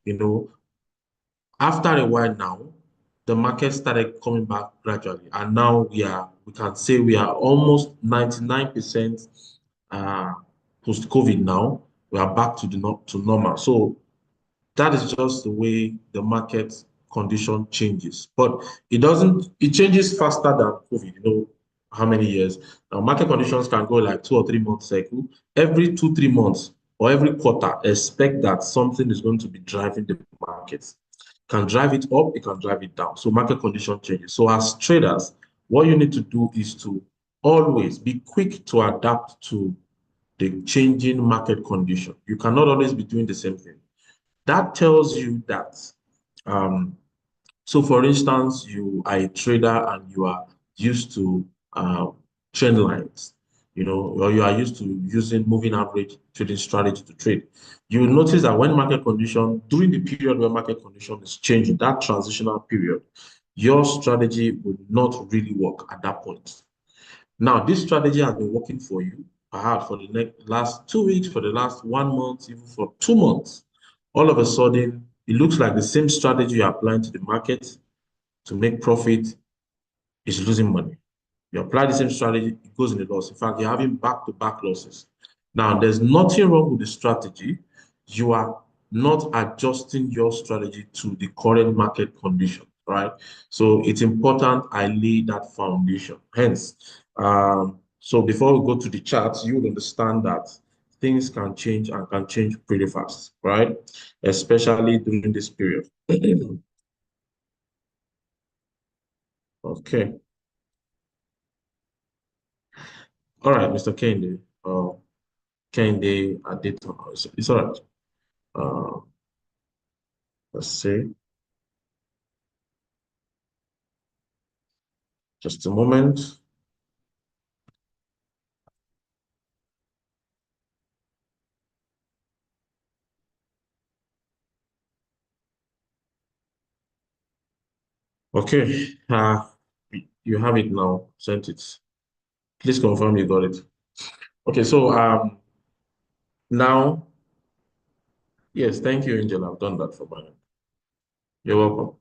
you know, after a while now, the market started coming back gradually, and now we can say we are almost 99% post-COVID now. We are back to to normal. So that is just the way the market condition changes. But it changes faster than COVID, how many years. Now, market conditions can go like 2 or 3 month cycle. Every 2, 3 months or every quarter, expect that something is going to be driving the markets. Can drive it up, it can drive it down. So market condition changes. So as traders, what you need to do is to always be quick to adapt to the changing market condition. You cannot always be doing the same thing. That tells you that, so for instance, you are a trader and you are used to trend lines, or you are used to using moving average trading strategy to trade. You will notice that when market condition, during the period where market condition is changing, that transitional period, your strategy will not really work at that point. Now, this strategy has been working for you, perhaps for the last 2 weeks, for the last 1 month, even for 2 months. All of a sudden, it looks like the same strategy you're applying to the market to make profit is losing money. You apply the same strategy, it goes in the loss. In fact, you're having back-to-back losses. Now, there's nothing wrong with the strategy. You are not adjusting your strategy to the current market condition, right? So it's important I lay that foundation. Hence, so before we go to the charts, you will understand that things can change and can change pretty fast, right? Especially during this period. Okay. All right, Mr. Kende. Kende Adeton. It's all right. Uh, let's see. Just a moment. Okay. You have it now. Sent it. Please confirm you got it. Okay, so now, yes, thank you, Angel. I've done that for my. You're welcome.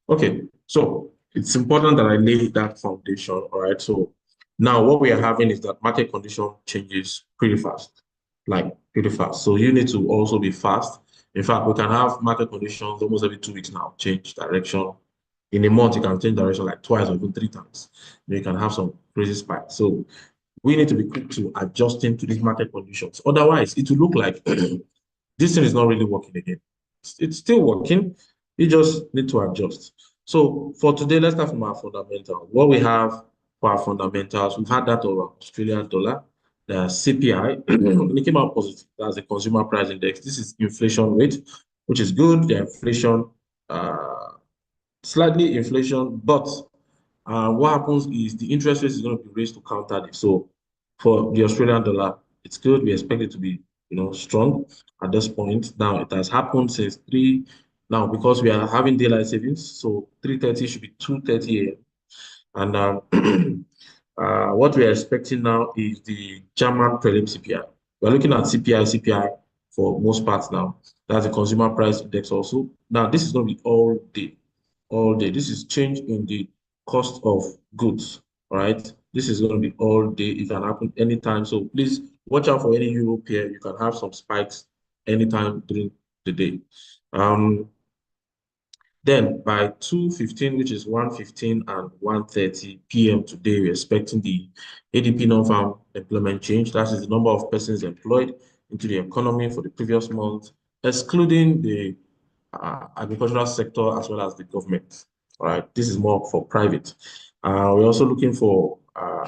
Okay, so it's important that I lay that foundation. All right. So now what we are having is that market condition changes pretty fast, like pretty fast. So you need to also be fast. In fact, we can have market conditions almost every 2 weeks now, change direction. In a month, you can change direction like twice or even 3 times. You can have some crazy spikes. So we need to be quick to adjusting to these market conditions. Otherwise, it will look like this thing is not really working again. It's still working. You just need to adjust. So for today, let's start from our fundamentals. What we have for our fundamentals, we've had that of Australian dollar, the CPI, and it came out positive. That's the consumer price index. This is inflation rate, which is good. The inflation, slightly inflation, but what happens is the interest rate is going to be raised to counter this. So for the Australian dollar, it's good. We expect it to be, strong at this point. Now it has happened since 3. Now because we are having daylight savings, so 3:30 should be 2:30 a.m. And what we are expecting now is the German prelim CPI. We're looking at CPI for most parts now. That's the consumer price index also. Now this is going to be all day, all day. This is change in the cost of goods. All right. This is going to be all day. It can happen anytime. So please watch out for any Europe here. You can have some spikes anytime during the day. Then by 2:15, which is 1:15 and 1:30 p.m. today, we're expecting the ADP non-farm employment change. That is the number of persons employed into the economy for the previous month, excluding the agricultural sector as well as the government. All right, this is more for private. We're also looking for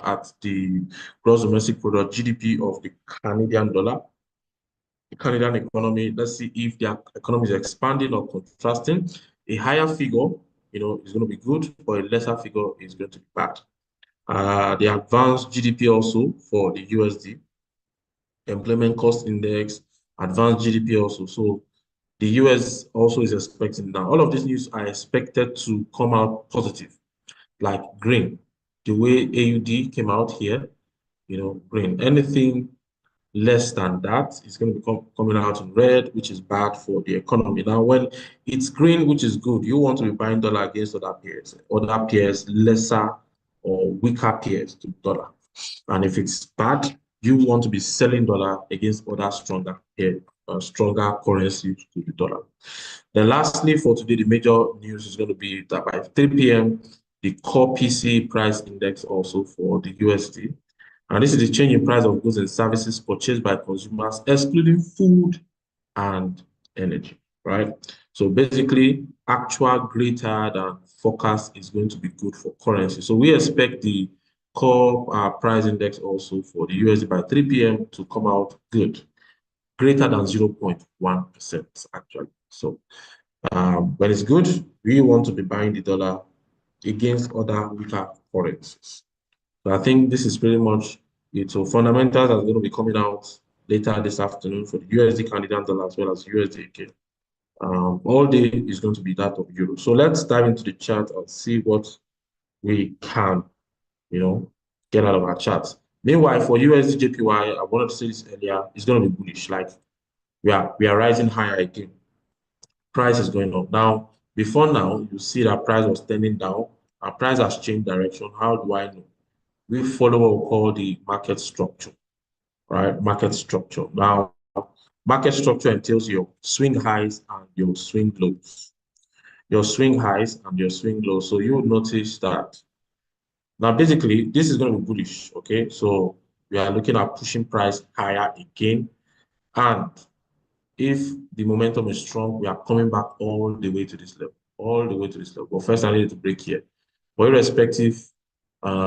at the gross domestic product (GDP) of the Canadian dollar, the Canadian economy. Let's see if the economy is expanding or contrasting. A higher figure, is going to be good, but a lesser figure is going to be bad. The advanced GDP also for the USD, employment cost index, advanced GDP also. So the US also is expecting now. All of these news are expected to come out positive, like green. The way AUD came out here, green. Anything less than that, it's going to be coming out in red, which is bad for the economy. Now, when it's green, which is good, you want to be buying dollar against other peers lesser or weaker peers to dollar. And if it's bad, you want to be selling dollar against other stronger currencies to the dollar. Then lastly, for today, the major news is going to be that by 3 p.m., the core PCE price index also for the USD. And this is the change in price of goods and services purchased by consumers, excluding food and energy, right? So basically, actual greater than forecast is going to be good for currency. So we expect the core price index also for the USD by 3 p.m. to come out good, greater than 0.1% actually. So when it's good, we want to be buying the dollar against other weaker currencies. So I think this is pretty much it. So fundamentals are going to be coming out later this afternoon for the USD Canadian dollar as well as USD again. All day is going to be that of euro. So let's dive into the chart and see what we can, get out of our charts. Meanwhile, for USD JPY, I wanted to say this earlier, it's going to be bullish. Like we are rising higher again. Price is going up. Now, before now, you see that price was turning down. Our price has changed direction. How do I know? We follow what we call the market structure, right? Market structure. Now, market structure entails your swing highs and your swing lows. Your swing highs and your swing lows. So you will notice that now basically this is going to be bullish. Okay, so we are looking at pushing price higher again. And if the momentum is strong, we are coming back all the way to this level, all the way to this level. But first, I need to break here. But irrespective,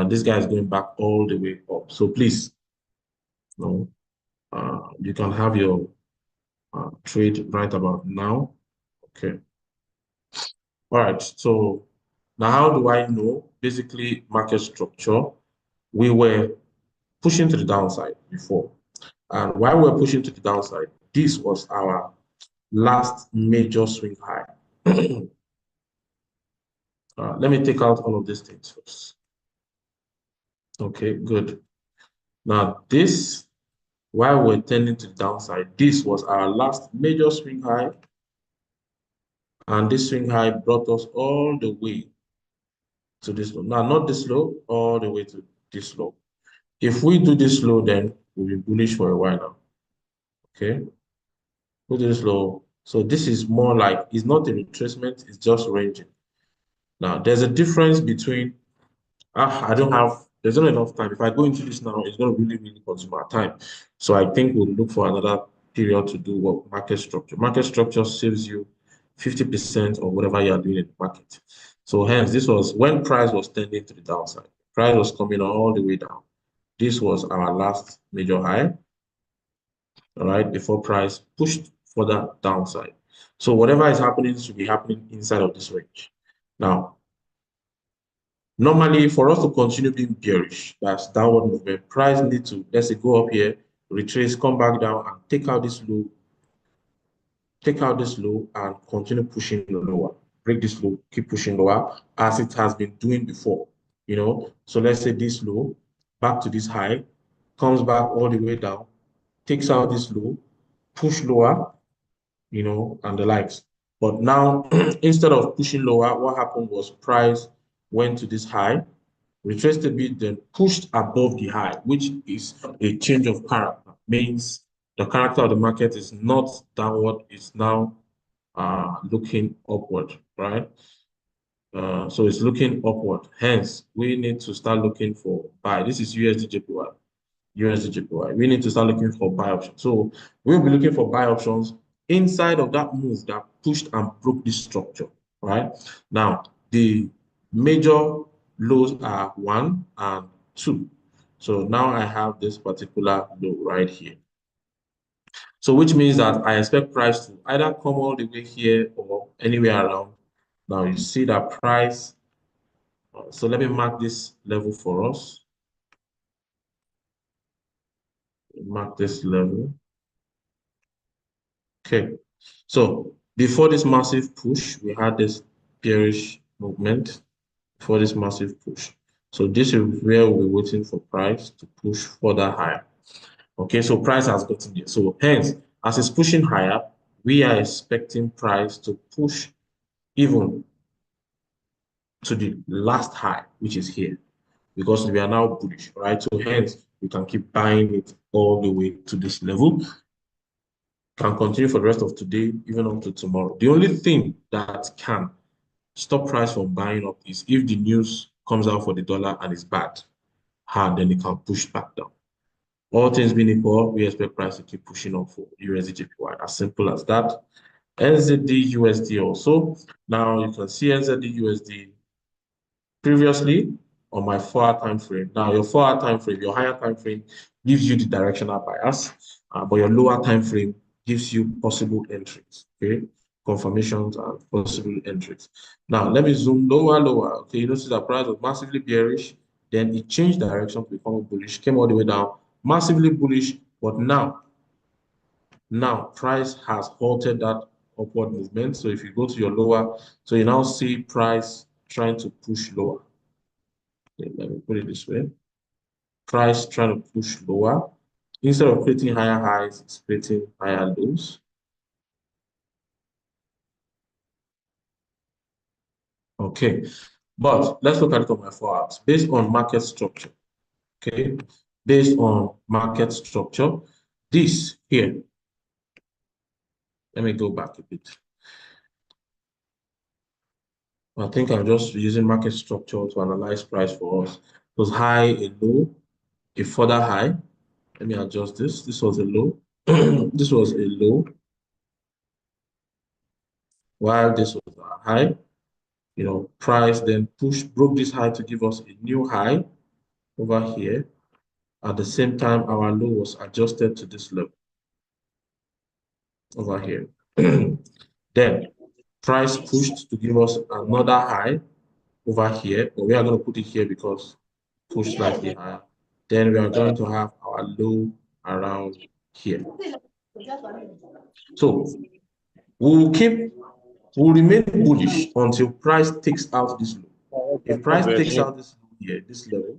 this guy is going back all the way up. So please, you can have your trade right about now. Okay. All right. So now how do I know? Basically, market structure. We were pushing to the downside before. And while we're pushing to the downside, this was our last major swing high. Let me take out all of these things first. Okay, good. Now this, while we're tending to the downside, this was our last major swing high. And this swing high brought us all the way to this low. Now, not this low, all the way to this low. If we do this low, then we'll be bullish for a while now. Okay, we do this low. So this is more like, it's not a retracement, it's just ranging. Now, there's a difference between, there's not enough time. If I go into this now, it's going to really consume our time. So I think we'll look for another period to do what market structure. Market structure saves you 50% of whatever you are doing in the market. So hence, this was when price was tending to the downside. Price was coming all the way down. This was our last major high, all right, before price pushed further downside. So whatever is happening should be happening inside of this range. Now, normally, for us to continue being bearish, that's downward movement, price need to, let's say, go up here, retrace, come back down, and take out this low, and continue pushing lower. Break this low, keep pushing lower, as it has been doing before. So let's say this low, back to this high, comes back all the way down, takes out this low, push lower, and the likes. But now, instead of pushing lower, what happened was price went to this high, retraced a bit, then pushed above the high, which is a change of character. Means the character of the market is not downward, it's now looking upward, right? So it's looking upward. Hence, we need to start looking for buy. This is USD JPY. USD JPY. We need to start looking for buy options. So we'll be looking for buy options inside of that move that pushed and broke this structure, right? Now, the major lows are 1 and 2. So now I have this particular low right here. So which means that I expect price to either come all the way here or anywhere around. Now you see that price. So let me mark this level for us. Mark this level. Okay. So before this massive push, we had this bearish movement before this massive push. So this is where we're waiting for price to push further higher. Okay, so price has gotten there. So hence, as it's pushing higher, we are expecting price to push even to the last high, which is here, because we are now bullish, right? So hence, we can keep buying it all the way to this level, can continue for the rest of today, even up to tomorrow. The only thing that can stop price from buying up is if the news comes out for the dollar and it's bad, hard, then it can push back down. All things being equal, we expect price to keep pushing up for USD JPY. As simple as that. NZD USD also. Now you can see NZD USD previously on my 4-hour time frame. Now your 4-hour time frame, your higher time frame gives you the directional bias, but your lower time frame gives you possible entries. Okay, confirmations and possible entries. Now let me zoom lower. Okay, you notice that price was massively bearish, then it changed direction to become bullish, came all the way down, massively bullish, but now price has halted that upward movement. So if you go to your lower, so you now see price trying to push lower. Okay, let me put it this way. Price trying to push lower. Instead of creating higher highs, it's creating higher lows. Okay, but let's look at it on my 4 hours. Based on market structure, okay? Based on market structure, this here, let me go back a bit. I think I'm just using market structure to analyze price for us. It was high, a low, a further high. Let me adjust this. This was a low. This was a low, while this was a high. Price then broke this high to give us a new high over here. At the same time, our low was adjusted to this level over here. Then price pushed to give us another high over here, but we are going to put it here because push slightly higher. Then we are going to have our low around here. So we'll remain bullish until price takes out this low. If price takes out this low here, this level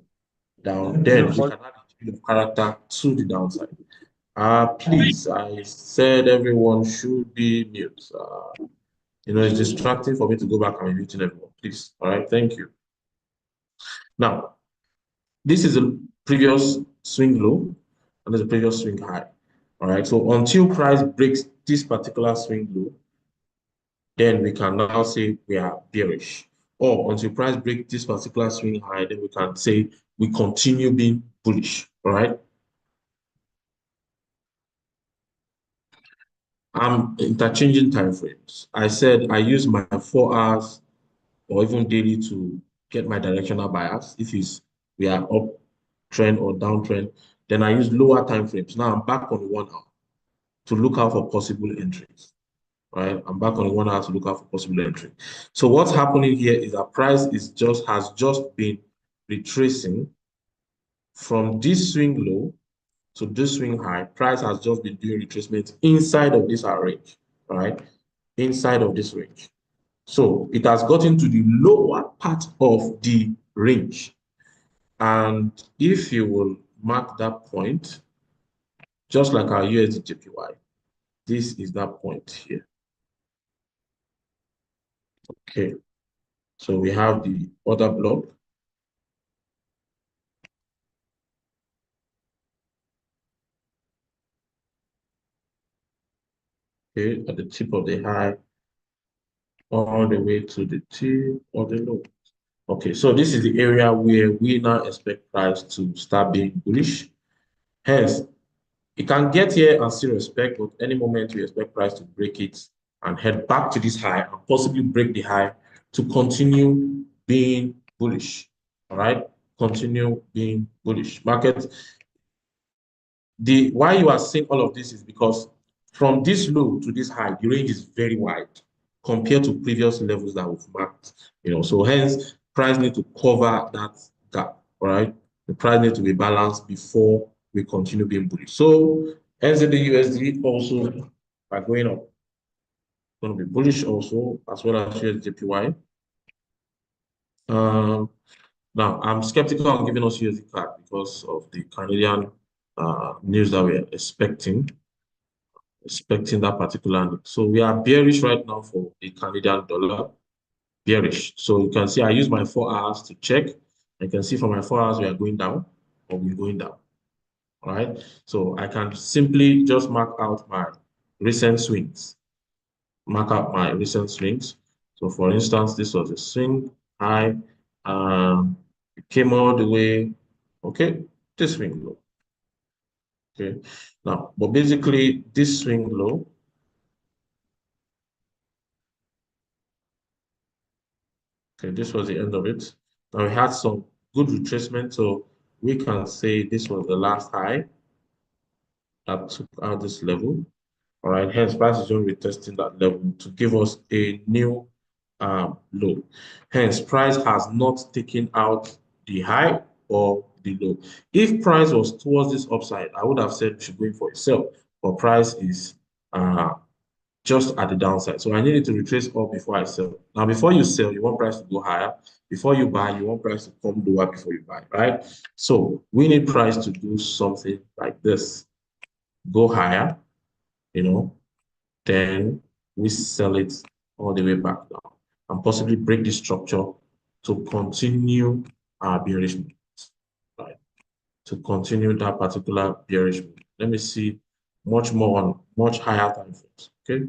down, then we can add a change of character to the downside. Please, I said everyone should be mute. It's distracting for me to go back and be muting everyone. Please. All right, thank you. Now, this is a previous swing low, and there's a previous swing high. All right, so until price breaks this particular swing low, then we can now say we are bearish. Or until price breaks this particular swing high, then we can say we continue being bullish. All right. I'm interchanging time frames. I said I use my 4 hours or even daily to get my directional bias. If we are up trend or downtrend, then I use lower time frames. Now I'm back on the 1 hour to look out for possible entries. Right? I'm back on the 1 hour to look out for possible entry. So what's happening here is that price has just been retracing from this swing low to this swing high. Price has just been doing retracement inside of this range, right? Inside of this range. So it has gotten to the lower part of the range. And if you will mark that point, just like our USD JPY, this is that point here. Okay. So we have the other block. Okay, at the tip of the high, all the way to the tip of the low. Okay, so this is the area where we now expect price to start being bullish. Hence, it can get here and still respect, but any moment we expect price to break it and head back to this high and possibly break the high to continue being bullish. All right, continue being bullish. Market, why you are seeing all of this is because from this low to this high, the range is very wide compared to previous levels that we've marked. So hence price need to cover that gap. All right, the price need to be balanced before we continue being bullish. So NZD USD also are going up, going to be bullish also, as well as USDJPY. Now I'm skeptical on giving us USD card because of the Canadian news that we're expecting that particular news. So we are bearish right now for the Canadian dollar, bearish. So you can see I use my 4 hours to check. I can see from my 4 hours we are going down or we're going down. All right. So I can simply just mark out my recent swings. Mark out my recent swings. So for instance, this was a swing high. It came all the way. Okay, this swing low. Okay. Now, but basically this swing low. Okay, this was the end of it. Now we had some good retracement, so we can say this was the last high that took out this level. All right, hence price is only retesting that level to give us a new low. Hence, price has not taken out the high or the low. If price was towards this upside, I would have said we should go in for a sell, but price is just at the downside. So I needed to retrace up before I sell. Now, before you sell, you want price to go higher. Before you buy, you want price to come lower before you buy, right? So we need price to do something like this. Go higher, you know, then we sell it all the way back down and possibly break the structure to continue our bearish move, right? To continue that particular bearish move. Let me see much more on much higher time frames, okay?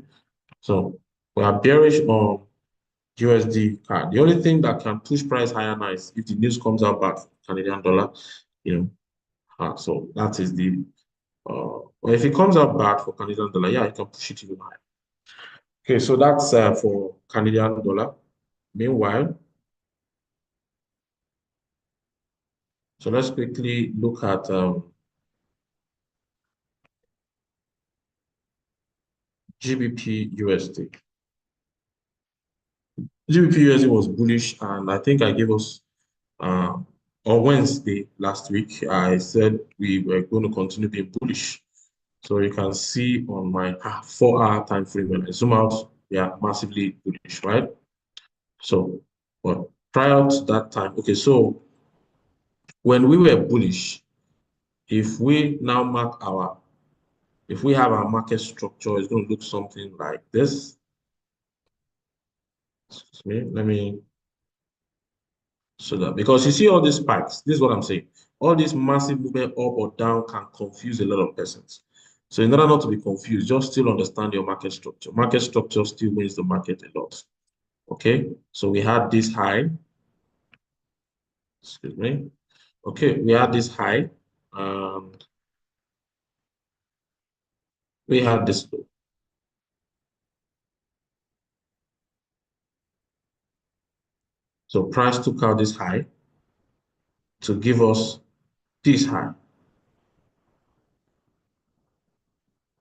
So we are bearish on USD card. The only thing that can push price higher now is if the news comes out bad for Canadian dollar, you know. So that is the well, if it comes out bad for Canadian dollar, yeah, you can push it even higher. Okay, so that's for Canadian dollar. Meanwhile, so let's quickly look at GBP USD. GBP USD was bullish, and I think I gave us on Wednesday last week, I said we were going to continue being bullish. So you can see on my 4-hour time frame when I zoom out, we are massively bullish, right? So, but prior to that time, okay, so when we were bullish, if we now mark our, if we have our market structure, it's going to look something like this. Excuse me, let me show that because you see all these spikes. This is what I'm saying. All this massive movement up or down can confuse a lot of persons. So in order not to be confused, just still understand your market structure. Market structure still wins the market a lot. Okay, so we had this high. Excuse me. Okay, we had this high, and we had this low. So price took out this high to give us this high,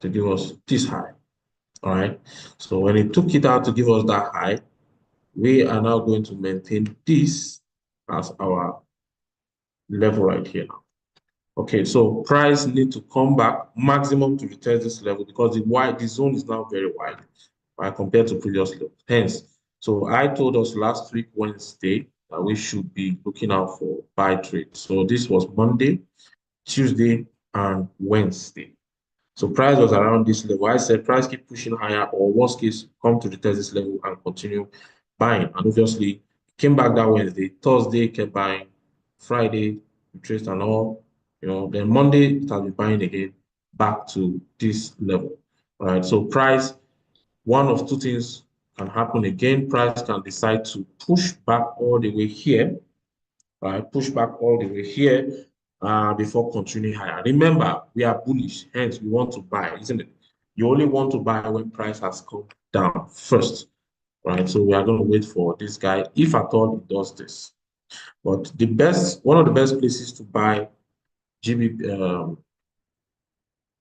to give us this high. All right. So when it took it out to give us that high, we are now going to maintain this as our level right here now. Okay, so price need to come back maximum to retest this level because the zone is now very wide, right, compared to previous level. Hence, so I told us last week Wednesday that we should be looking out for buy trade. So this was Monday, Tuesday, and Wednesday. So price was around this level. I said price keep pushing higher, or worst case, come to retest this level and continue buying. And obviously, came back that Wednesday. Thursday, kept buying. Friday, retraced and all. You know, then Monday, it has been buying again back to this level. All right. So price, one of two things can happen again. Price can decide to push back all the way here, right? Push back all the way here before continuing higher. Remember, we are bullish, hence we want to buy, isn't it? You only want to buy when price has come down first, right? So we are going to wait for this guy, if at all it does this. But the best, one of the best places to buy GBP,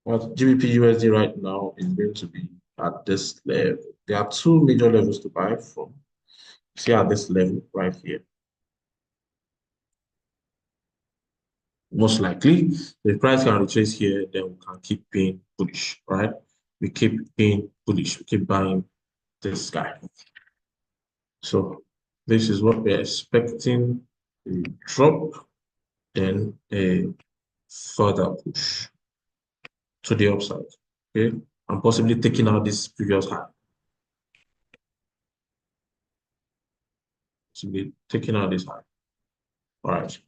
GBP USD right now is going to be at this level. There are two major levels to buy from. See at this level right here. Most likely, the price can retrace here, then we can keep being bullish, right? We keep being bullish, we keep buying this guy. So this is what we're expecting, a drop, then a further push. to the upside, okay, and possibly taking out this previous high. Possibly taking out this high. All right.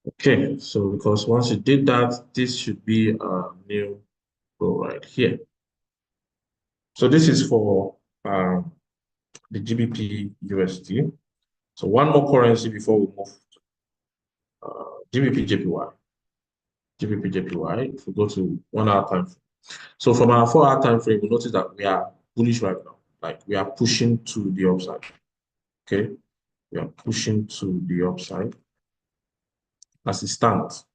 Okay, so because once you did that, this should be a new low right here. So this is for the GBP USD. So one more currency before we move to GBP JPY. GBP JPY, if we go to 1 hour time frame. So from our 4 hour time frame, we notice that we are bullish right now. Like we are pushing to the upside. Okay, we are pushing to the upside as it stands.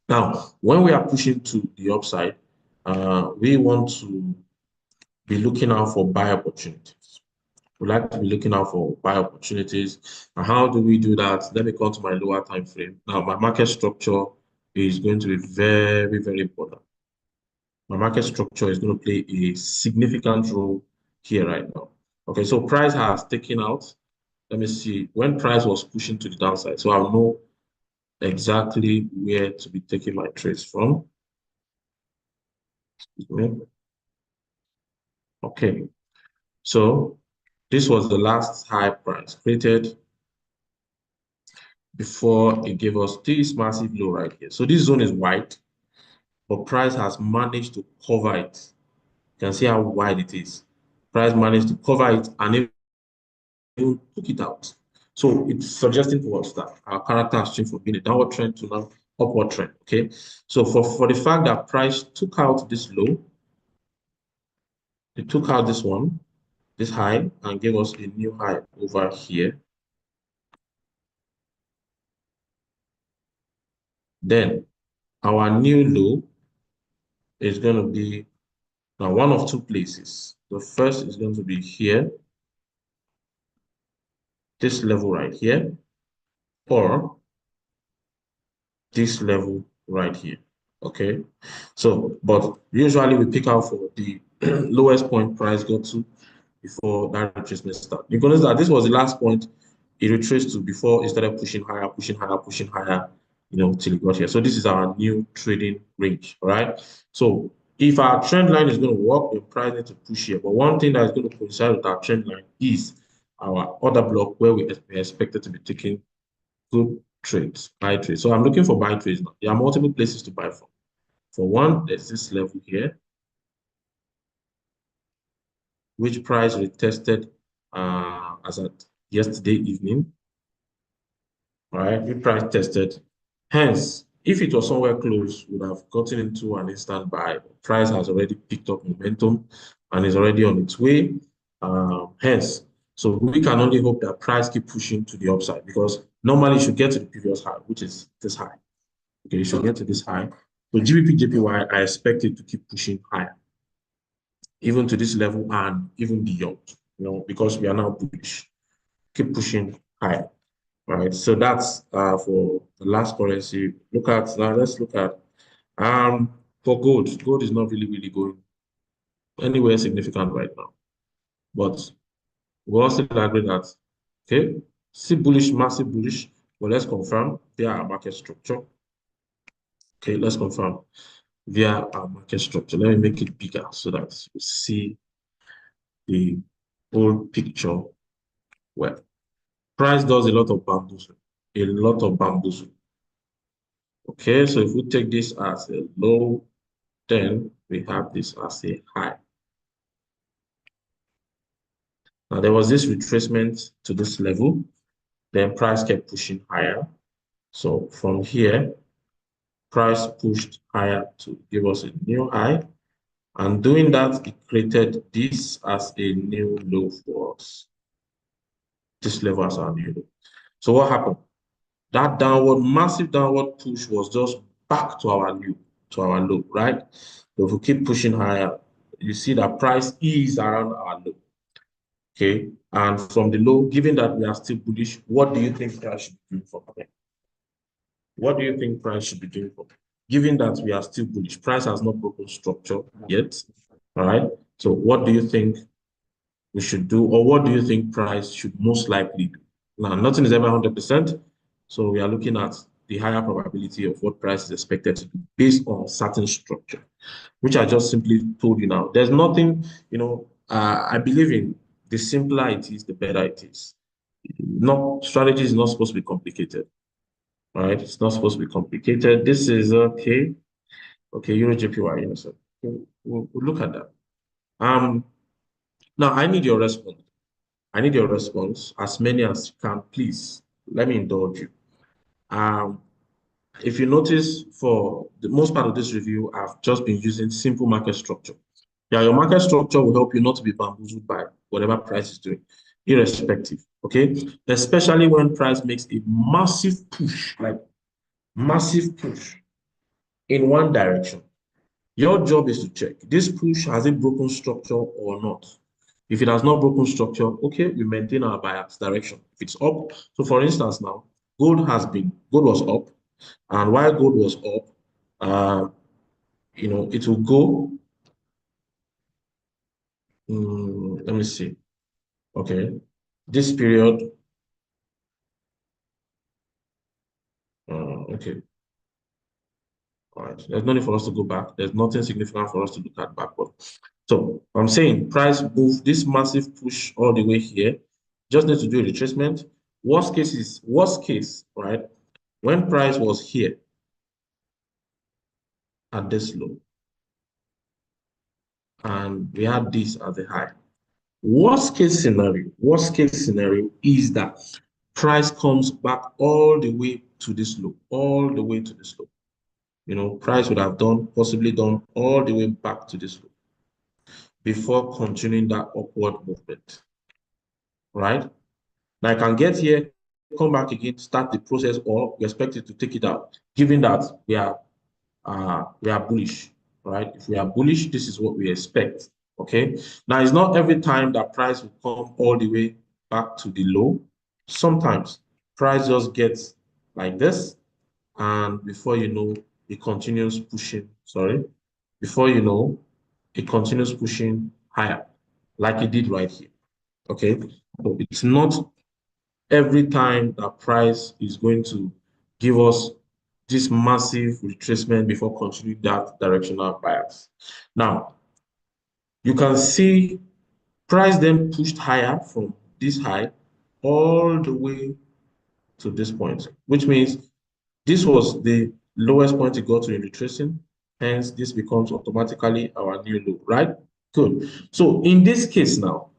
Now, when we are pushing to the upside, we want to be looking out for buy opportunities. We like to be looking out for buy opportunities. And how do we do that? Let me come to my lower time frame. Now, my market structure is going to be very, very important. My market structure is going to play a significant role here right now. Okay, so price has taken out. Let me see when price was pushing to the downside. So I'll know exactly where to be taking my trades from. Okay, so this was the last high price created before it gave us this massive low right here. So this zone is wide, but price has managed to cover it. You can see how wide it is. Price managed to cover it and even took it out. So it's suggesting to us that our character has changed from being a downward trend to now upward trend. Okay, so for the fact that price took out this low, it took out this one, this high, and gave us a new high over here. Then our new low is going to be now one of two places. The first is going to be here, this level right here, or this level right here. Okay, so but usually we pick out for the lowest point price got to before that retracement start. You can notice that this was the last point it retraced to before it started pushing higher, pushing higher, pushing higher, you know, till it got here. So this is our new trading range. All right. So if our trend line is going to work, the price needs to push here. But one thing that is going to coincide with our trend line is our order block where we expected to be taking good trades, buy trades. So I'm looking for buy trades now. There are multiple places to buy from. For one, there's this level here, which price retested as at yesterday evening. All right, which price tested. Hence, if it was somewhere close, we would have gotten into an instant buy. Price has already picked up momentum and is already on its way. Hence, so we can only hope that price keep pushing to the upside because normally you should get to the previous high, which is this high. Okay, you should get to this high. So GBP JPY, I expect it to keep pushing higher, even to this level and even beyond, you know, because we are now bullish. Keep pushing higher. All right, so that's for the last currency. Look at now. Let's look at for gold. Gold is not really going anywhere significant right now, but we also agree that okay, see bullish, massive bullish. But let's confirm via our market structure. Okay, let's confirm via our market structure. Let me make it bigger so that you see the whole picture well. Price does a lot of bamboozle, a lot of bamboozle. Okay, so if we take this as a low, then we have this as a high. Now there was this retracement to this level, then price kept pushing higher. So from here, price pushed higher to give us a new high. And doing that, it created this as a new low for us. This level as our new low. So what happened? That downward, massive downward push was just back to our low, right? So if we keep pushing higher, you see that price is around our low. Okay, and from the low, given that we are still bullish, what do you think price should be doing from here? What do you think price should be doing from here? Given that we are still bullish, price has not broken structure yet. All right. So what do you think we should do, or what do you think price should most likely do? Now, nothing is ever 100%. So we are looking at the higher probability of what price is expected to do based on certain structure. which I just simply told you now. There's nothing, I believe in the simpler it is, the better it is. Not strategy is not supposed to be complicated, right? It's not supposed to be complicated. This is okay. Okay, Euro JPY, so we'll look at that. Now I need your response. I need your response, as many as you can, please. Let me indulge you. Um, if you notice, for the most part of this review, I've just been using simple market structure. Yeah, your market structure will help you not to be bamboozled by whatever price is doing, irrespective. Okay, especially when price makes a massive push, like massive push in one direction. Your job is to check this push, has it broken structure or not? If it has not broken structure, okay, we maintain our bias direction. If it's up, so for instance, now gold was up, and while gold was up, uh, it will go. Let me see. Okay, this period. Okay, all right. There's no need for us to go back. There's nothing significant for us to look at backward. So I'm saying price move this massive push all the way here. Just need to do a retracement. Worst case, right? When price was here at this low, and we had this as a high. Worst case scenario is that price comes back all the way to this low, all the way to this low. Price would have possibly done all the way back to this low before continuing that upward movement, right? Now I can get here, come back again, start the process, or we expect it to take it out, given that we are bullish, right? If we are bullish, this is what we expect. Okay. Now it's not every time that price will come all the way back to the low. Sometimes price just gets like this, and before you know, it continues pushing. Sorry, before you know, it continues pushing higher, like it did right here. Okay, so it's not every time that price is going to give us this massive retracement before continuing that directional bias. Now, you can see price then pushed higher from this high all the way to this point, which means this was the lowest point it got to in retracing. Hence, this becomes automatically our new low, right? Good. So in this case now,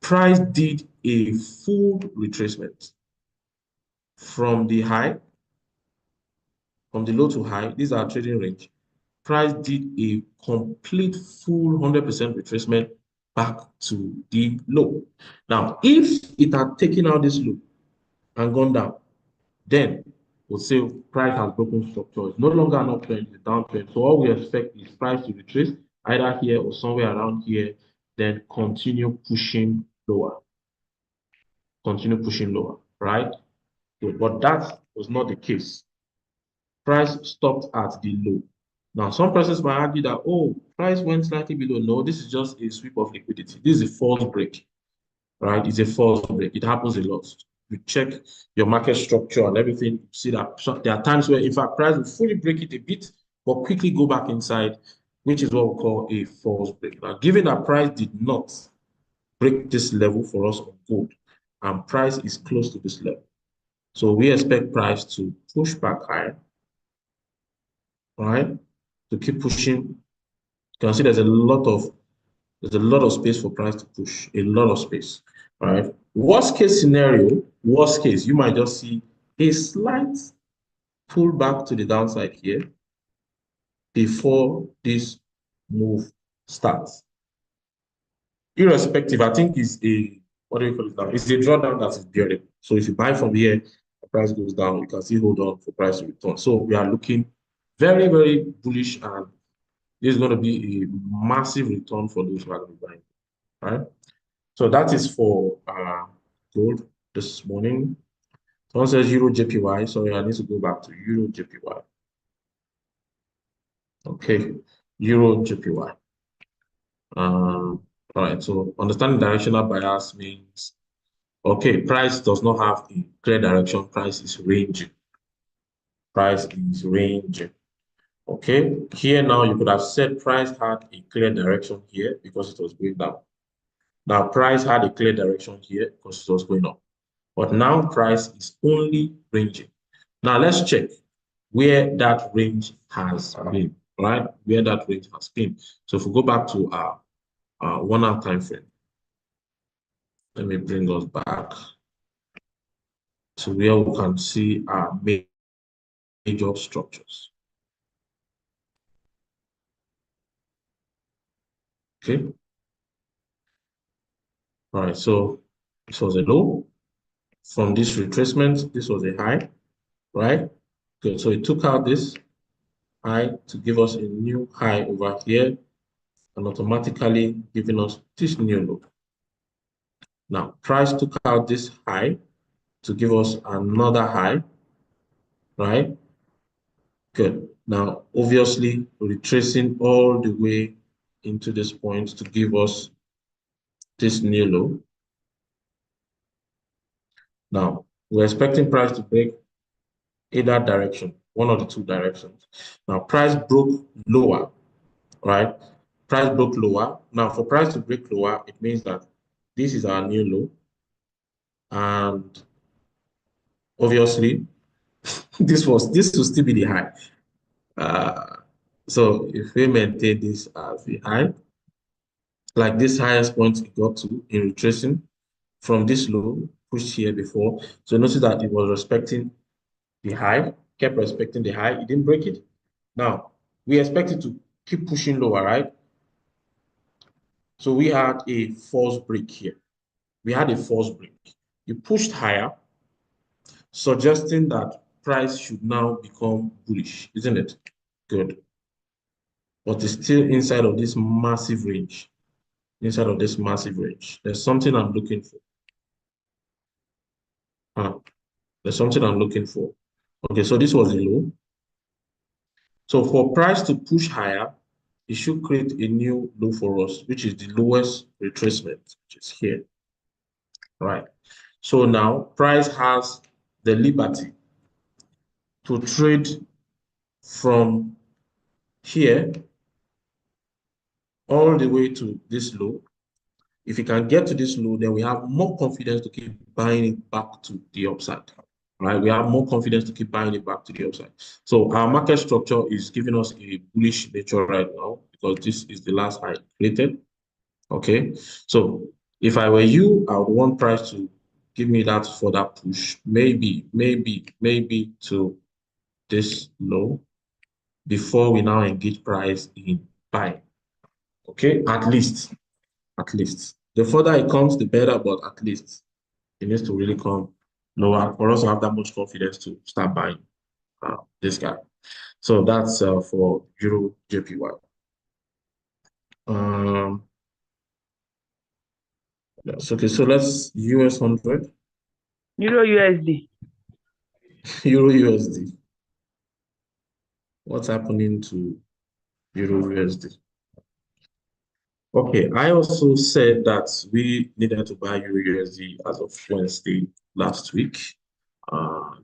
price did a full retracement from the high, from the low to high. These are trading range. Price did a complete full 100% retracement back to the low. Now, if it had taken out this low and gone down, then we'll say price has broken structure. It's no longer an uptrend, it's a downtrend. So all we expect is price to retrace either here or somewhere around here, then continue pushing lower. Continue pushing lower, right? But that was not the case. Price stopped at the low. Now, some persons might argue that, oh, price went slightly below. No, this is just a sweep of liquidity. This is a false break, right? It's a false break. It happens a lot. You check your market structure and everything, you see that there are times where, in fact, price will fully break it a bit, but quickly go back inside, which is what we call a false break. Now, given that price did not break this level for us on gold, and price is close to this level, so we expect price to push back higher, right? To keep pushing. You can see there's a lot of space for price to push, a lot of space. All right. Worst case scenario, worst case, you might just see a slight pullback to the downside here before this move starts. Irrespective, I think is a, what do you call it now? It's a drawdown that is bearable. So if you buy from here, the price goes down, you can still hold on for price to return. So we are looking very, very bullish, and this is going to be a massive return for those who are going to be buying, right? So that is for gold this morning. Someone says Euro JPY. Sorry, I need to go back to Euro JPY. Okay, Euro JPY. All right, so understanding directional bias means, okay, price does not have a clear direction. Price is ranging. Price is ranging. Okay, here now you could have said price had a clear direction here because it was going down. Now price had a clear direction here because it was going up. But now price is only ranging. Now let's check where that range has been, right? Where that range has been. So if we go back to our 1 hour time frame, let me bring us back to where we can see our major structures. Okay. All right. So this was a low. From this retracement, this was a high, right? Good. So it took out this high to give us a new high over here and automatically giving us this new low. Now, price took out this high to give us another high, right? Good. Now, obviously, retracing all the way into this point to give us this new low. Now, we're expecting price to break either direction, one of the two directions. Now, price broke lower, right? Price broke lower. Now, for price to break lower, it means that this is our new low. And obviously, this will still be the high. Uh, so if we maintain this as the high, like this highest point it got to in retracing from this low pushed here before. So notice that it was respecting the high, kept respecting the high. It didn't break it. Now, we expect it to keep pushing lower, right? So we had a false break here. We had a false break. It pushed higher, suggesting that price should now become bullish, isn't it? Good. But it's still inside of this massive range. Inside of this massive range. There's something I'm looking for. There's something I'm looking for. Okay, so this was a low. So for price to push higher, it should create a new low for us, which is the lowest retracement, which is here. Right. So now price has the liberty to trade from here all the way to this low. If you can get to this low, then we have more confidence to keep buying it back to the upside. Right? We have more confidence to keep buying it back to the upside. So our market structure is giving us a bullish nature right now because this is the last high created. Okay. So if I were you, I would want price to give me that further push, maybe to this low before we now engage price in buying. Okay, at least. The further it comes, the better, but at least it needs to really come lower for us to have that much confidence to start buying this guy. So that's for Euro JPY. Yes, okay, so let's US 100. Euro USD. Euro USD. What's happening to Euro USD? Okay, I also said that we needed to buy Euro USD as of Wednesday last week.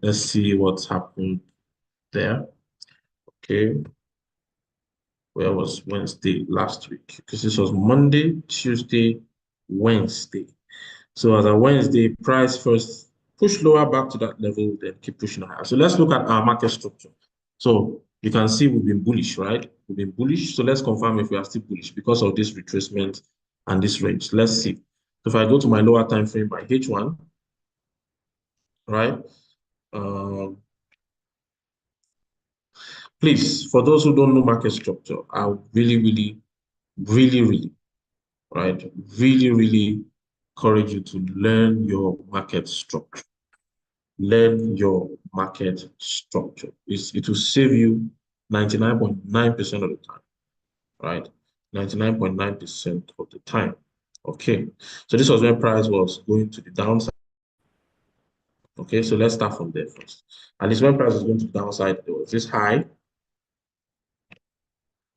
Let's see what's happened there. Okay, where was Wednesday last week? Because this was Monday, Tuesday, Wednesday. So as a Wednesday, price first push lower back to that level, then keep pushing higher. So let's look at our market structure. So you can see we've been bullish, right? We've been bullish. So let's confirm if we are still bullish because of this retracement and this range. Let's see. So if I go to my lower time frame by H1, right? Please, for those who don't know market structure, I really, right? Really encourage you to learn your market structure. Learn your market structure. It will save you 99.9% of the time, right? 99.9% of the time. Okay, so this was when price was going to the downside. Okay, so let's start from there first. And this when price was going to the downside, there was this high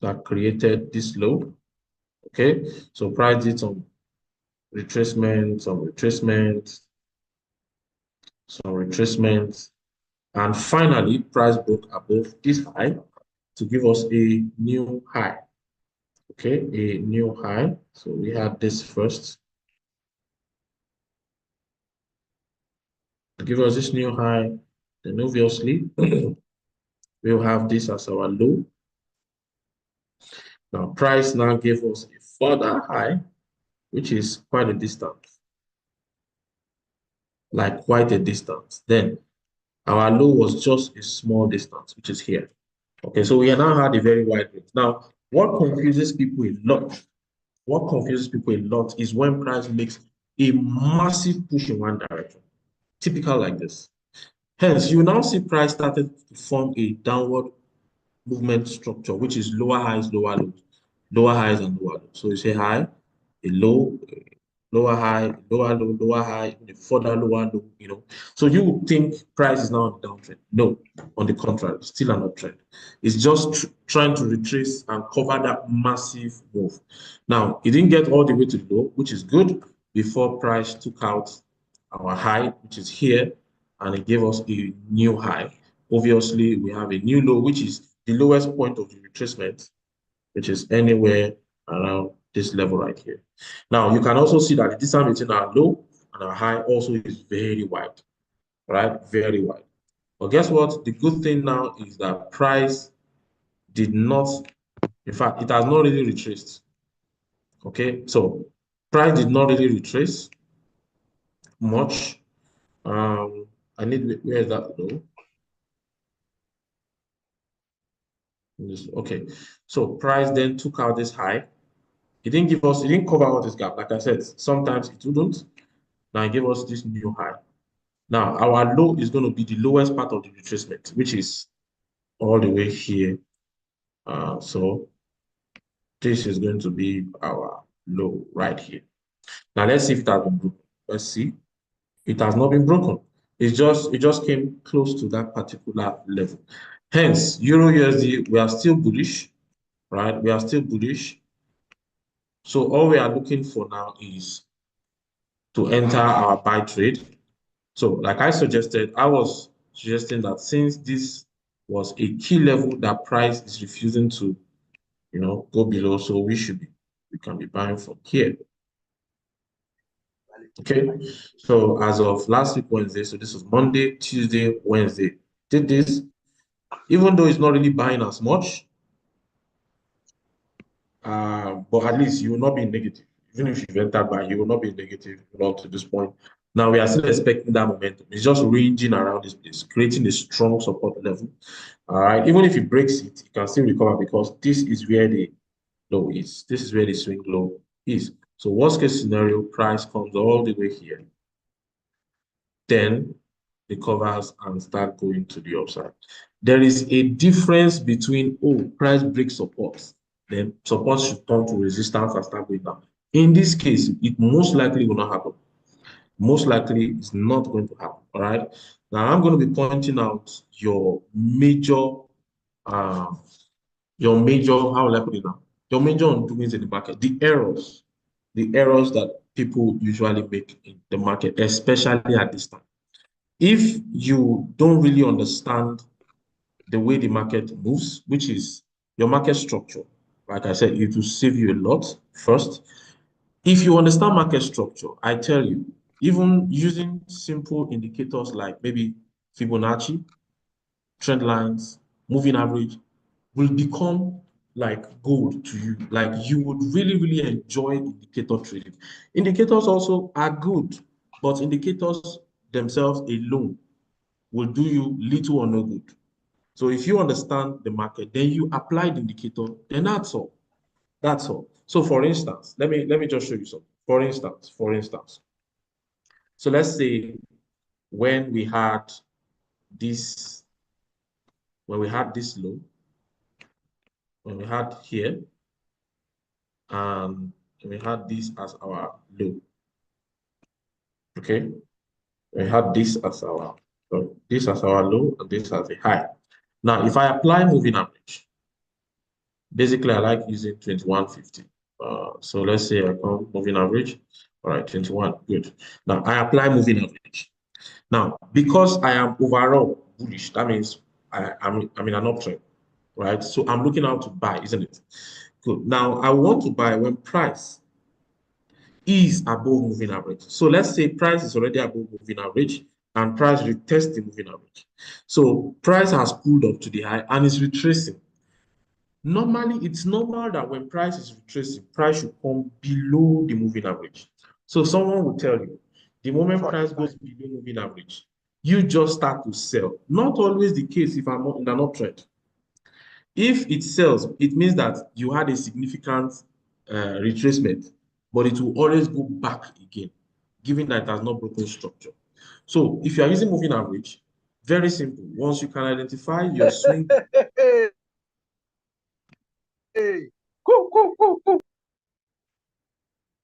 that created this low. Okay, so price did some retracement, some retracement, and finally price broke above this high to give us a new high. Okay, a new high. So we had this first to give us this new high. Then obviously we'll have this as our low. Now price now gave us a further high, which is quite a distance, like quite a distance. Then our low was just a small distance, which is here. Okay, so we now had a very wide range. Now, what confuses people a lot, is when price makes a massive push in one direction, typical like this. Hence, you now see price started to form a downward movement structure, which is lower highs, lower lows, lower highs and lower lows. So you say high, a low, lower high, lower low, lower high, a further lower low, you know. So you would think price is now on the downtrend. No, on the contrary, it's still an uptrend. It's just trying to retrace and cover that massive move. Now, it didn't get all the way to the low, which is good, before price took out our high, which is here, and it gave us a new high. Obviously, we have a new low, which is the lowest point of the retracement, which is anywhere around this level right here. Now, you can also see that the distance between our low and our high also is very wide, right? Very wide. But guess what? The good thing now is that price did not, in fact, it has not really retraced. Okay, so price did not really retrace much. I need, where is that low? Okay, so price then took out this high. It didn't give us, it didn't cover all this gap. Like I said, sometimes it wouldn't. Now it gave us this new high. Now our low is going to be the lowest part of the retracement, which is all the way here. So this is going to be our low right here. Now let's see if it has been broken. Let's see. It has not been broken. It just came close to that particular level. Hence, Euro USD, we are still bullish, right? We are still bullish. So all we are looking for now is to enter our buy trade. So like I suggested, I was suggesting that since this was a key level that price is refusing to, you know, go below, so we can be buying from here. Okay, so as of last week Wednesday, so this was Monday, Tuesday, Wednesday, did this, even though it's not really buying as much, but at least you will not be negative. Even if you've entered buy, you will not be negative up to this point. Now we are still expecting that momentum. It's just ranging around this place, creating a strong support level. All right, even if it breaks it, it can still recover because this is where the low is. This is where the swing low is. So worst case scenario, price comes all the way here, then recovers and start going to the upside. There is a difference between, oh, price breaks support, then support should turn to resistance and start going down. In this case, it most likely will not happen. Most likely it's not going to happen. All right. Now I'm going to be pointing out uh, how will I put it now? Your major undoings in the market, the errors that people usually make in the market, especially at this time. If you don't really understand the way the market moves, which is your market structure, like I said, it will save you a lot first. If you understand market structure, I tell you, even using simple indicators like maybe Fibonacci, trend lines, moving average, will become like gold to you. Like you would really, really enjoy indicator trading. Indicators also are good, but indicators themselves alone will do you little or no good. So if you understand the market, then you apply the indicator, then that's all. That's all. So for instance, let me just show you something. For instance, so let's say when we had this, low, when we had here, and we had this as our low. Okay, we had this as our low and this as a high. Now, if I apply moving average, basically I like using 2150. So let's say I come moving average. All right, 21, good. Now I apply moving average. Now, because I am overall bullish, that means I'm in an uptrend. right? So I'm looking out to buy, isn't it? Good. Now I want to buy when price is above moving average. So let's say price is already above moving average and price retests the moving average. So price has pulled up to the high and is retracing. Normally, it's normal that when price is retracing, price should come below the moving average. So someone will tell you, the moment price goes below moving average, you just start to sell. Not always the case if I'm not in an uptrend. If it sells, it means that you had a significant retracement, but it will always go back again, given that it has not broken structure. So if you are using moving average, very simple. Once you can identify your swing, Hey, go.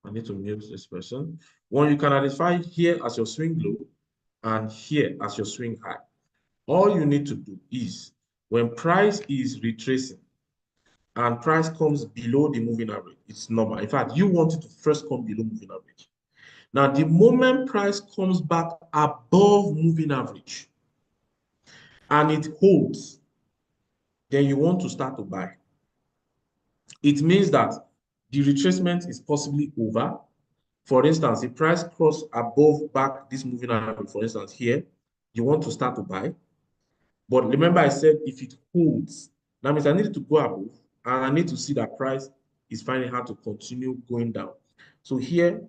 I need to mute this person. When you can identify here as your swing low and here as your swing high, all you need to do is when price is retracing and price comes below the moving average, it's normal. In fact, you want it to first come below moving average. Now, the moment price comes back above moving average and it holds, then you want to start to buy. It means that the retracement is possibly over. For instance, if price cross above back this moving average, for instance, here, you want to start to buy. But remember, I said if it holds, that means I need to go above and I need to see that price is finding hard to continue going down. So here,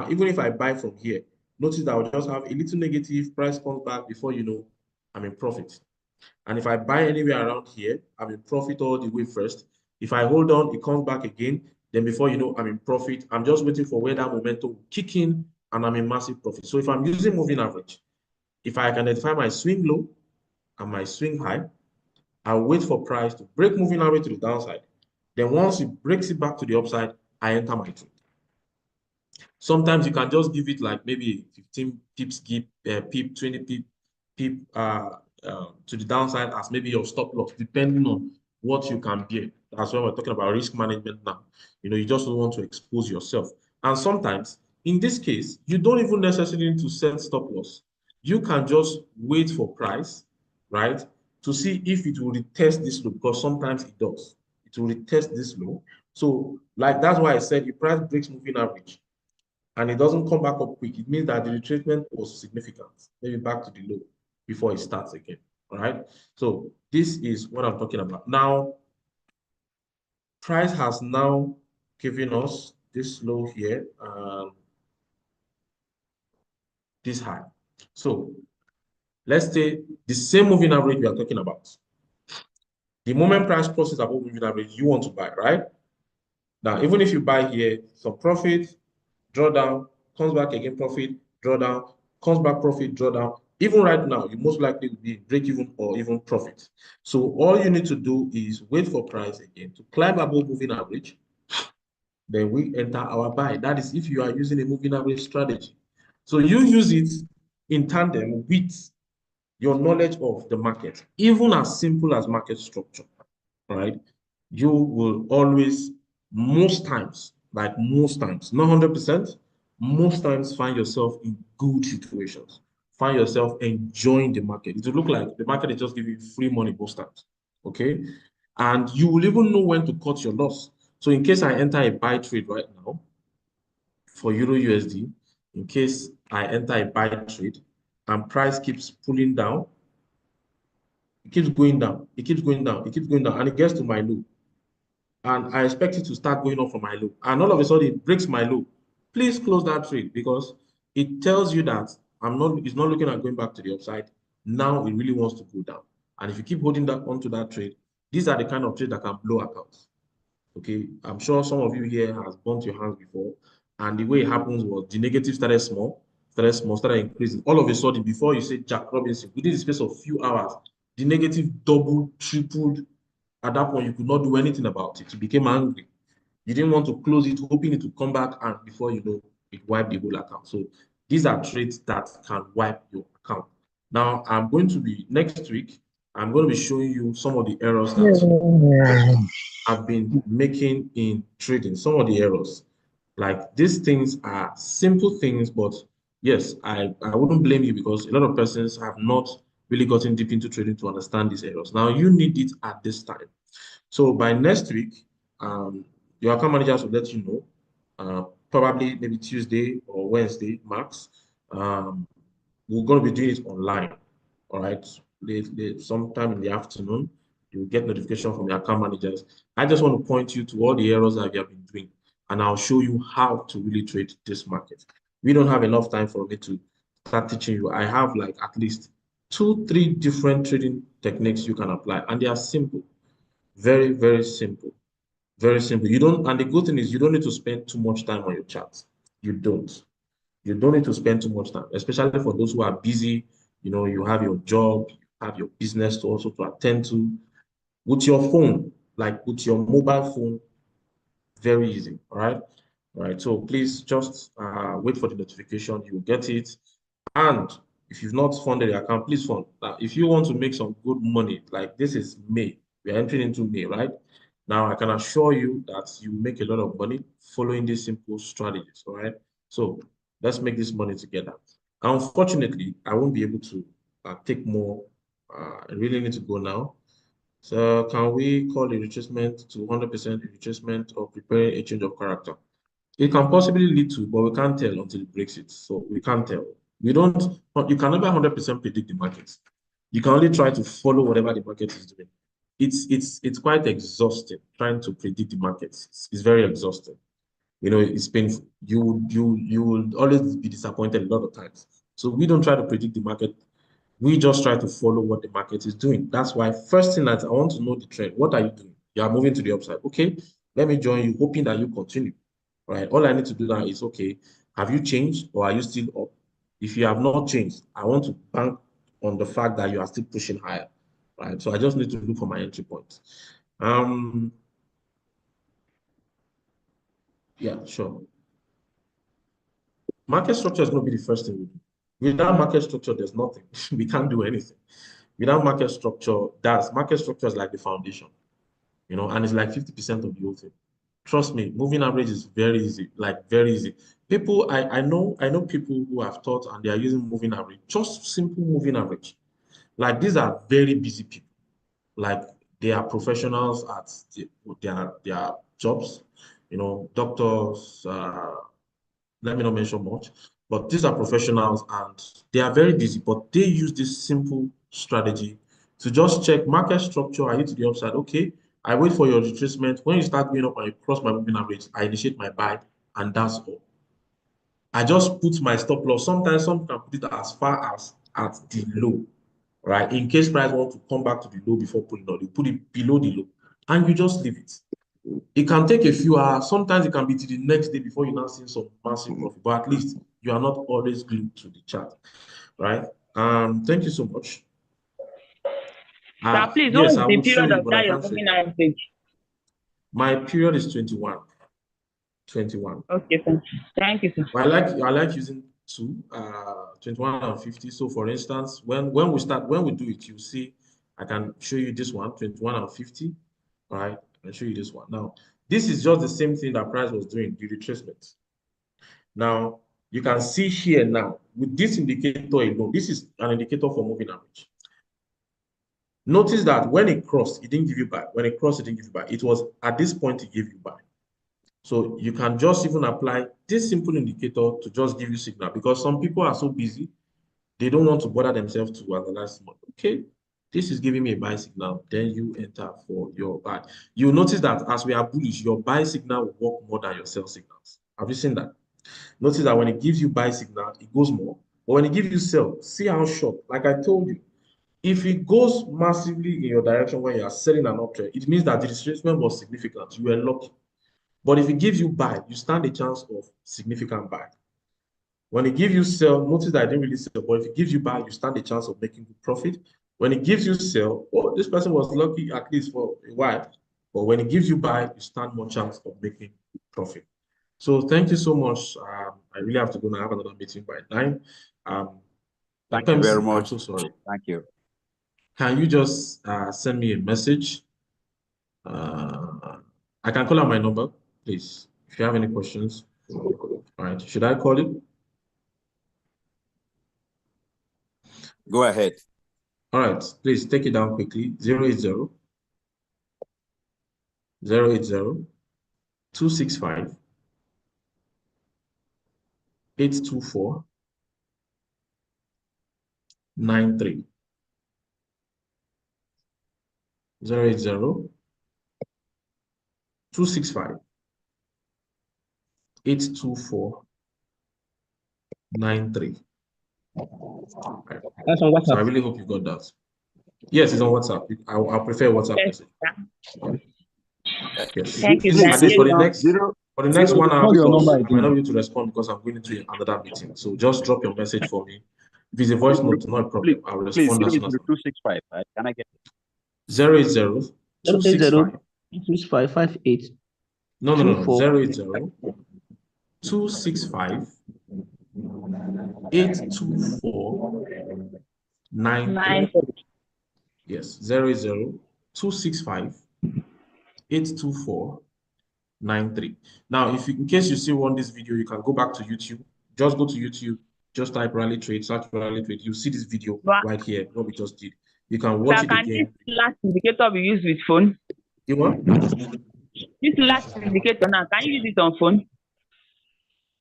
even if I buy from here, notice that I'll just have a little negative, price comes back before you know I'm in profit. And if I buy anywhere around here, I'm in profit all the way first. If I hold on, it comes back again. Then before you know, I'm in profit. I'm just waiting for where that momentum will kick in and I'm in massive profit. So if I'm using moving average, if I can identify my swing low and my swing high, I'll wait for price to break moving average to the downside. Then once it breaks it back to the upside, I enter my trade. Sometimes you can just give it like maybe 15 pips, pip, 20 pip to the downside as maybe your stop loss, depending on what you can bear. That's why we're talking about risk management now. You just don't want to expose yourself. And sometimes, in this case, you don't even necessarily need to set stop loss. You can just wait for price, right, to see if it will retest this low, because sometimes it does. It will retest this low. So, like that's why I said if price breaks moving average, and it doesn't come back up quick, it means that the retracement was significant, maybe back to the low before it starts again. All right. So this is what I'm talking about. Now, price has now given us this low here, this high. So let's say the same moving average we are talking about. The moment price crosses above moving average, you want to buy, right? Now, even if you buy here, some profit, draw down, comes back again, profit, draw down, comes back, profit, draw down. Even right now, you most likely will be break even or even profit. So all you need to do is wait for price again to climb above moving average. Then we enter our buy. That is if you are using a moving average strategy. So you use it in tandem with your knowledge of the market, even as simple as market structure, right? You will always, most times, like most times, not 100%, most times find yourself in good situations. Find yourself enjoying the market. It will look like the market is just giving you free money most times, okay? And you will even know when to cut your loss. So in case I enter a buy trade right now for Euro USD, in case I enter a buy trade and price keeps pulling down, it keeps going down, it keeps going down, it keeps going down, and it gets to my low. And I expect it to start going up from my low. And all of a sudden it breaks my low. Please close that trade because it tells you that it's not looking at going back to the upside. Now it really wants to go down. And if you keep holding that onto that trade, these are the kind of trades that can blow accounts. Okay, I'm sure some of you here has burnt your hands before. And the way it happens was the negative started small, started increasing. All of a sudden, before you say Jack Robinson, within the space of a few hours, the negative doubled, tripled. At that point, you could not do anything about it. You became angry. You didn't want to close it, hoping it would come back, and before you know, it wiped the whole account. So these are trades that can wipe your account. Now, I'm going to be next week. I'm going to be showing you some of the errors that I've been making in trading. Some of the errors, like these things are simple things, but yes, I wouldn't blame you because a lot of persons have not really gotten deep into trading to understand these errors. Now you need it at this time. So by next week, your account managers will let you know, probably maybe Tuesday or Wednesday max. We're going to be doing it online. All right. Sometime in the afternoon, you'll get notification from your account managers. I just want to point you to all the errors that you have been doing, and I'll show you how to really trade this market. We don't have enough time for me to start teaching you. I have like at least 2-3 different trading techniques you can apply, and they are simple. Very, very simple. Very simple. You don't, and the good thing is you don't need to spend too much time on your charts. You don't. You don't need to spend too much time, especially for those who are busy. You have your job, you have your business to also to attend to. With your phone, like with your mobile phone, very easy. All right. All right. So please just wait for the notification. You will get it. And if you've not funded your account, please fund. Now, if you want to make some good money, like this is May, we are entering into May, right? Now, I can assure you that you make a lot of money following these simple strategies, all right? So let's make this money together. Unfortunately, I won't be able to take more. I really need to go now. So can we call a retracement to 100% retracement or preparing a change of character? It can possibly lead to, but we can't tell until it breaks it. So we can't tell. We don't, you can never 100% predict the market. You can only try to follow whatever the market is doing. It's quite exhausting trying to predict the market. It's very exhausting. It's painful. You will always be disappointed a lot of times. So we don't try to predict the market. We just try to follow what the market is doing. That's why first thing that I want to know the trend. What are you doing? You are moving to the upside. Okay, let me join you, hoping that you continue. Right. All I need to do now is, okay, have you changed or are you still up? If you have not changed, I want to bank on the fact that you are still pushing higher. Right. So I just need to look for my entry point. Yeah, sure. Market structure is going to be the first thing we do. Without market structure, there's nothing. We can't do anything. Without market structure, market structure is like the foundation, and it's like 50% of the whole thing. Trust me, moving average is very easy, like very easy. People, I know people who have taught and they are using moving average, just simple moving average. Like these are very busy people. Like they are professionals at their jobs, doctors, let me not mention much, but these are professionals and they are very busy, but they use this simple strategy to just check market structure. Are you to the upside? Okay. I wait for your retracement. When you start going up and you cross my moving average, I initiate my buy, and that's all. I just put my stop loss. Sometimes some can put it as far as at the low, right? In case price want to come back to the low before pulling out, you put it below the low, and you just leave it. It can take a few hours. Sometimes it can be to the next day before you now see some massive profit. But at least you are not always glued to the chart, right? Thank you so much. Sir, please, what Yes, is I the would show period you, of but I that you're can't show you. moving average? My period is 21. 21. Okay, sir. Thank you, sir. I like using 21 and 50. So for instance, when we do it, you see, I can show you this one, 21 and 50. All right, I'll show you this one. Now, this is just the same thing that price was doing, the retracement. Now, you can see here now, with this indicator alone, this is an indicator for moving average. Notice that when it crossed, it didn't give you buy. When it crossed, it didn't give you buy. It was at this point it gave you buy. So you can just even apply this simple indicator to just give you signal, because some people are so busy, they don't want to bother themselves to analyze money. Okay, this is giving me a buy signal, then you enter for your buy. You'll notice that as we are bullish, your buy signal will work more than your sell signals. Have you seen that? Notice that when it gives you buy signal, it goes more. But when it gives you sell, see how short. Like I told you, if it goes massively in your direction when you are selling an uptrend, it means that the retracement was significant. You were lucky. But if it gives you buy, you stand a chance of significant buy. When it gives you sell, notice that I didn't really sell, but if it gives you buy, you stand a chance of making good profit. When it gives you sell, oh, this person was lucky at least for a while. But when it gives you buy, you stand more chance of making profit. So thank you so much. I really have to go now. I have another meeting by 9. Thank you very I'm much. so sorry. Thank you. Can you just send me a message? I can call out my number, please. If you have any questions. All right. Should I call it? Go ahead. All right, please take it down quickly. 080 080 265 824 93. 080 265 824 93. Right. That's on So I WhatsApp. really hope you got that. Yes, it's on WhatsApp. I'll prefer WhatsApp Yes, message. sir. Yes. Thank you, Please, sir. for the Zero. next Zero. for the next 1 hour, Call your because number I might not again. be able to respond because I'm going into another meeting. So just drop your message for me. If it's a voice note, not a Please, problem. I'll please, respond as soon as I'm 265. Can I get it? 080 265. 6558 No, no, no, no. 24. 080 265 824 93. 9. Yes, 080 265 824 93. Now, if you, in case you still want this video, you can go back to YouTube. Just go to YouTube, just type Rally Trade, search Rally Trade. You see this video But, right here, what we just did. You can watch sir, it can this again. last indicator be used with phone? You want? This last indicator now, can you use it on phone?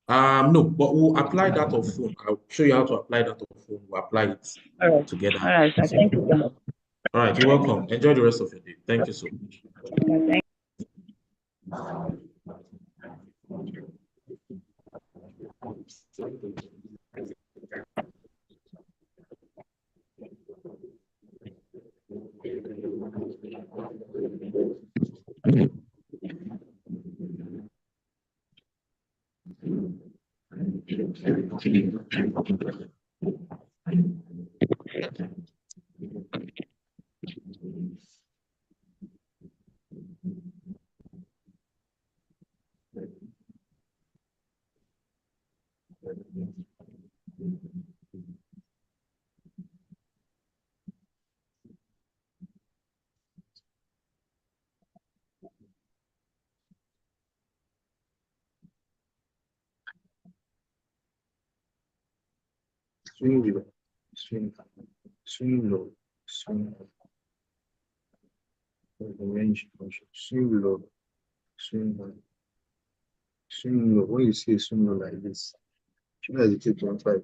No, but we'll apply that on phone. I'll show you how to apply that on phone. We'll apply it All right. together. All right, sir. Thank you so much. All right, you're welcome. Enjoy the rest of your day. Thank you so much. Thank Swing low. Swing. Swing low. Swing. Range motion. Swing low. Swing high. Swing low. When you see a swing low like this, you know, you take 1.5.